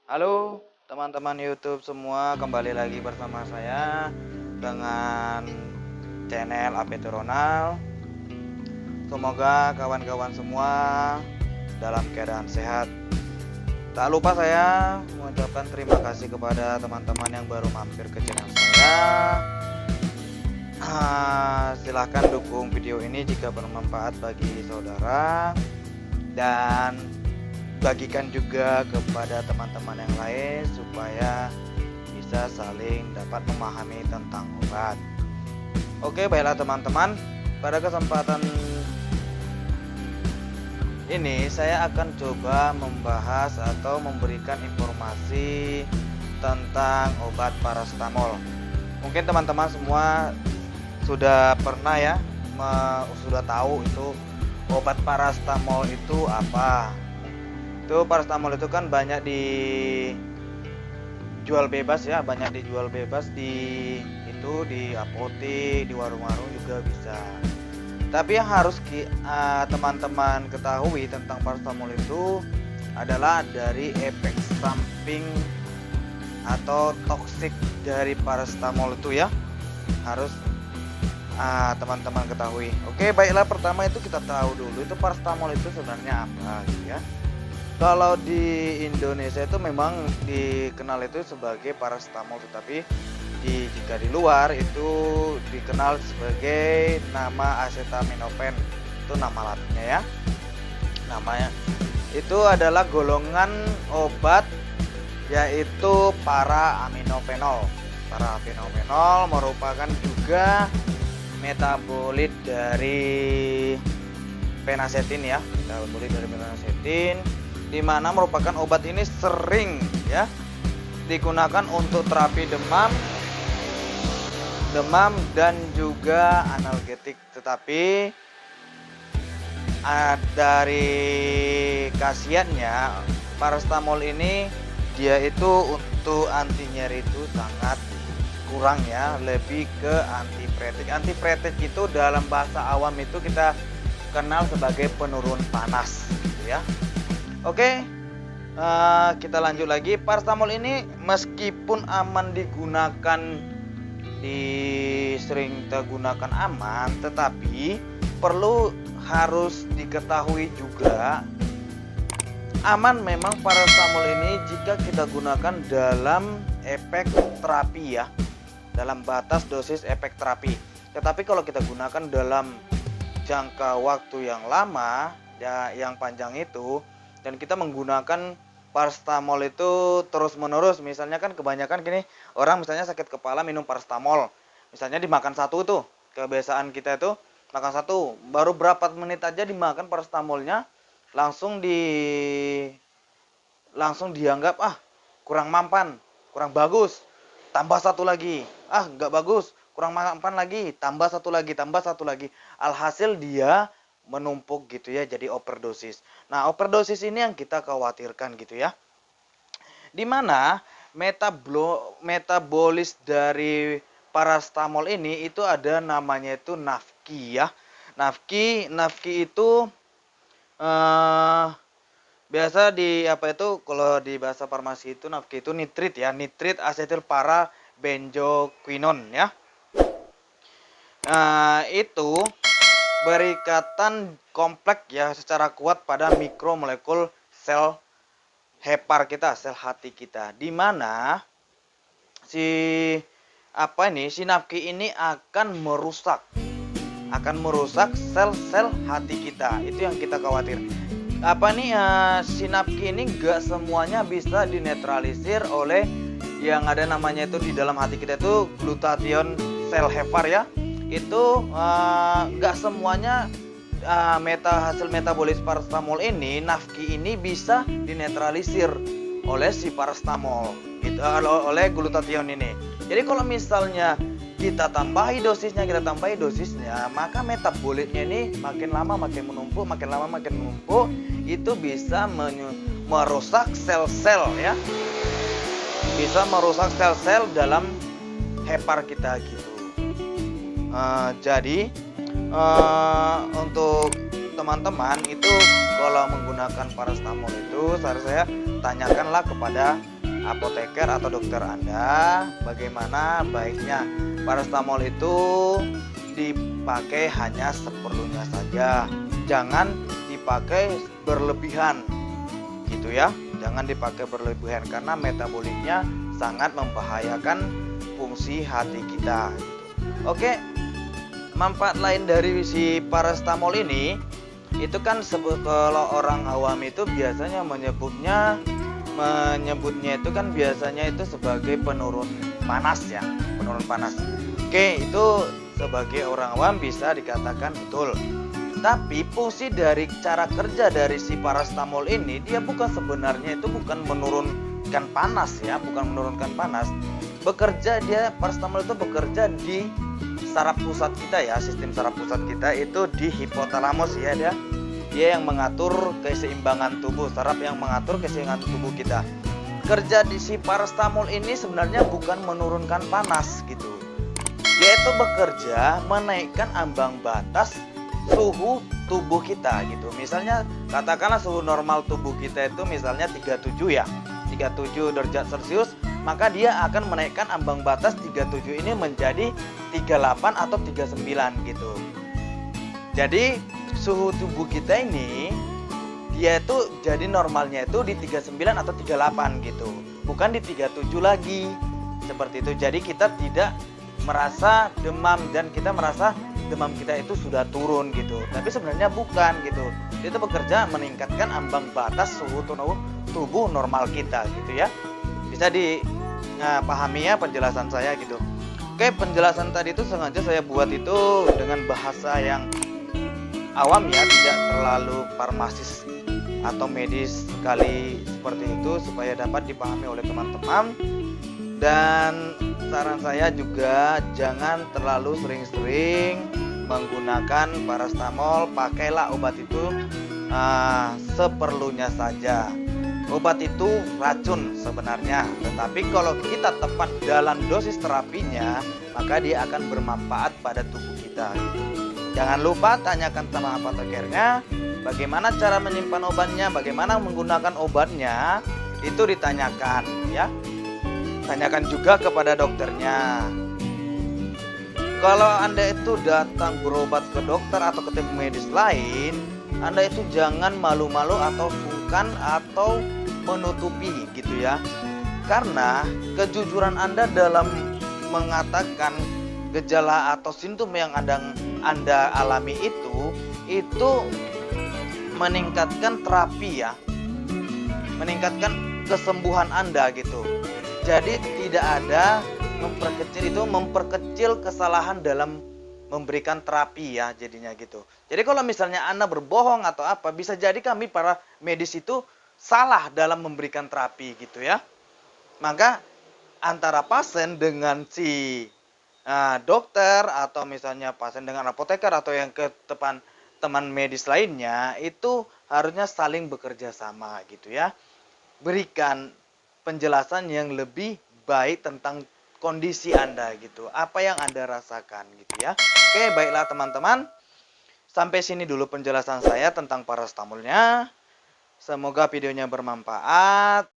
Halo teman-teman YouTube semua, kembali lagi bersama saya dengan channel AP Ronald. Semoga kawan-kawan semua dalam keadaan sehat. Tak lupa saya mengucapkan terima kasih kepada teman-teman yang baru mampir ke channel saya. Silahkan dukung video ini jika bermanfaat bagi saudara, dan bagikan juga kepada teman-teman yang lain supaya bisa saling dapat memahami tentang obat. Oke, baiklah teman-teman, pada kesempatan ini saya akan coba membahas atau memberikan informasi tentang obat paracetamol. Mungkin teman-teman semua sudah pernah ya, sudah tahu itu obat paracetamol itu apa. Itu paracetamol itu kan banyak dijual bebas ya, banyak dijual bebas di apotek, di warung-warung juga bisa. Tapi yang harus teman-teman ketahui tentang paracetamol itu adalah dari efek samping atau toksik dari paracetamol itu ya, harus teman-teman ketahui. Oke, baiklah, pertama itu kita tahu dulu itu paracetamol itu sebenarnya apa gitu ya. Kalau di Indonesia itu memang dikenal itu sebagai paracetamol, tetapi jika di luar itu dikenal sebagai nama acetaminophen. Itu nama latinnya ya. Namanya itu adalah golongan obat, yaitu para-aminofenol. Para-aminofenol merupakan juga metabolit dari penasetin ya, metabolit dari penasetin, di mana merupakan obat ini sering ya digunakan untuk terapi demam dan juga analgetik. Tetapi dari khasiatnya paracetamol ini dia itu untuk anti nyeri itu sangat kurang ya, lebih ke antipretik. Antipretik itu dalam bahasa awam itu kita kenal sebagai penurun panas gitu ya. Oke, kita lanjut lagi. Paracetamol ini meskipun aman digunakan, sering digunakan aman, tetapi perlu harus diketahui juga aman memang paracetamol ini jika kita gunakan dalam efek terapi ya, dalam batas dosis efek terapi. Tetapi kalau kita gunakan dalam jangka waktu yang lama ya, yang panjang itu, dan kita menggunakan paracetamol itu terus menerus, misalnya kan kebanyakan gini, orang misalnya sakit kepala minum paracetamol, misalnya dimakan satu tuh, kebiasaan kita itu makan satu, baru berapa menit aja dimakan paracetamolnya langsung dianggap kurang mampan, kurang bagus, tambah satu lagi, nggak bagus, kurang mampan lagi, tambah satu lagi, alhasil dia menumpuk gitu ya, jadi overdosis. Nah, overdosis ini yang kita khawatirkan gitu ya, dimana metabolis dari paracetamol ini itu ada namanya itu nafki ya. Nafki itu biasa kalau di bahasa farmasi itu nafki itu nitrit ya, nitrit asetil para benzoquinone ya. Itu berikatan kompleks ya secara kuat pada mikromolekul sel hepar kita, sel hati kita, di mana si nafki ini akan merusak sel-sel hati kita. Itu yang kita khawatir. Si nafki ini enggak semuanya bisa dinetralisir oleh yang ada namanya itu di dalam hati kita itu glutathione sel hepar ya. Itu enggak semuanya hasil metabolis paracetamol ini, nafki ini bisa dinetralisir oleh si paracetamol gitu, oleh glutathione ini. Jadi kalau misalnya kita tambahi dosisnya, maka metabolitnya ini makin lama makin menumpuk, itu bisa merusak sel-sel ya, bisa merusak sel-sel dalam hepar kita gitu. Jadi untuk teman-teman itu kalau menggunakan paracetamol itu, saya tanyakanlah kepada apoteker atau dokter Anda bagaimana baiknya paracetamol itu dipakai hanya seperlunya saja. Jangan dipakai berlebihan gitu ya. Jangan dipakai berlebihan karena metaboliknya sangat membahayakan fungsi hati kita gitu. Oke, manfaat lain dari si paracetamol ini itu kan kalau orang awam itu biasanya menyebutnya itu kan biasanya itu sebagai penurun panas ya, penurun panas. Oke, itu sebagai orang awam bisa dikatakan betul. Tapi fungsi dari cara kerja dari si paracetamol ini dia sebenarnya itu bukan menurunkan panas ya, bukan menurunkan panas. Paracetamol itu bekerja di saraf pusat kita ya, sistem saraf pusat kita itu di hipotalamus ya, dia yang mengatur keseimbangan tubuh, saraf yang mengatur keseimbangan tubuh kita. Kerja di si paracetamol ini sebenarnya bukan menurunkan panas gitu. Dia itu bekerja menaikkan ambang batas suhu tubuh kita gitu. Misalnya katakanlah suhu normal tubuh kita itu misalnya 37 ya, 37 derajat Celcius, maka dia akan menaikkan ambang batas 37 ini menjadi 38 atau 39 gitu. Jadi suhu tubuh kita ini dia itu jadi normalnya itu di 39 atau 38 gitu, bukan di 37 lagi seperti itu. Jadi kita tidak merasa demam dan kita merasa demam kita itu sudah turun gitu, tapi sebenarnya bukan gitu. Dia itu bekerja meningkatkan ambang batas suhu tubuh normal kita gitu ya. Bisa dipahami ya penjelasan saya gitu. Oke, penjelasan tadi itu sengaja saya buat itu dengan bahasa yang awam ya, tidak terlalu farmasis atau medis sekali seperti itu supaya dapat dipahami oleh teman-teman. Dan saran saya juga jangan terlalu sering-sering menggunakan paracetamol. Pakailah obat itu seperlunya saja. Obat itu racun sebenarnya, tetapi kalau kita tepat dalam dosis terapinya, maka dia akan bermanfaat pada tubuh kita. Jangan lupa tanyakan sama apotekernya bagaimana cara menyimpan obatnya, bagaimana menggunakan obatnya, itu ditanyakan ya. Tanyakan juga kepada dokternya. Kalau Anda itu datang berobat ke dokter atau ke tim medis lain, Anda itu jangan malu-malu atau sungkan atau menutupi gitu ya. Karena kejujuran Anda dalam mengatakan gejala atau simptom yang Anda alami itu meningkatkan terapi ya. Meningkatkan kesembuhan Anda gitu. Jadi tidak ada memperkecil kesalahan dalam memberikan terapi ya jadinya gitu. Jadi kalau misalnya Anda berbohong atau apa, bisa jadi kami para medis itu salah dalam memberikan terapi gitu ya. Maka antara pasien dengan si dokter atau misalnya pasien dengan apoteker atau yang ke teman medis lainnya itu harusnya saling bekerja sama gitu ya. Berikan penjelasan yang lebih baik tentang kondisi Anda gitu, apa yang Anda rasakan gitu ya. Oke, baiklah teman-teman, sampai sini dulu penjelasan saya tentang paracetamolnya. Semoga videonya bermanfaat.